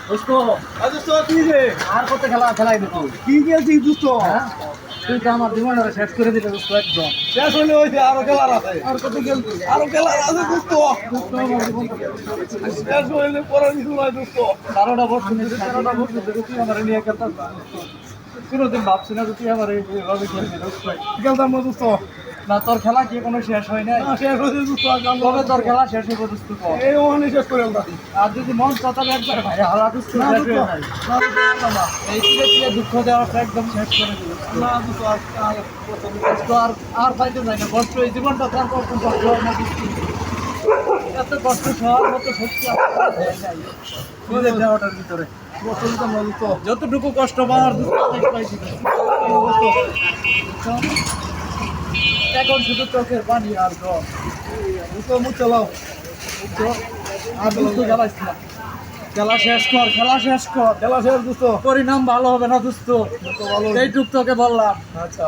দোস্ত দোস্ত কি রে আর কত খেলা খেলাই দিত কি খেলছিস দোস্ত? হ্যাঁ তুই তো আমার জীবনটা শেষ করে দিলে দোস্ত একদম। শেষ হইলে হইছে, আরো খেলার আছে। আর কত খেলবি? আরো খেলার আছে দোস্ত। দোস্ত আমার জীবনটা শেষ হইলে পরে কিছু নয় দোস্ত। 12টা বছর নিয়ে 13টা বছর ধরে তুই আমার নিয়ে খেলতাম কোনোদিন ভাবছি না যে তুই আমার এইভাবে খেলবি দোস্ত। খেলতাম না দোস্ত। না তোর খেলা কি কোনো শেষ হয় নাই? না, শেষ হয়েছে দোস্ত। আর কাল কবে তোর খেলা শেষ হবে দোস্ত কর? এই ওখানে শেষ করে আমরা। আর যদি মন চাতালে একবার ভাই হারা দোস্ত না শেষ দোস্ত, হয়ে যায়। না দোস্ত, না, না। এই তীরে তীরে দুঃখ দেওয়াটা একদম শেষ করে দিল। না দোস্ত, আর কষ্ট আর পাইতে যায় না। কষ্ট এই জীবনটা তার কষ্ট কষ্ট হয় না কিছু। এত কষ্ট সবার মতো শক্তি আমার হয় নাই। নিজের দেওয়াটার ভিতরে কষ্ট দিতাম না দোস্ত। যতটুকু কষ্ট পাওয়ার দুঃখ পাইছি এখন শুধু চোখের পানি আর জল। দোস্ত মুখ চালাও। আর দুঃখ খেলাইছি না। খেলা শেষ কর, খেলা শেষ কর। খেলা শেষ দোস্ত। পরিণাম ভালো হবে না দোস্ত, দোস্ত ভালো। এইটুক তোকে বললাম। আচ্ছা।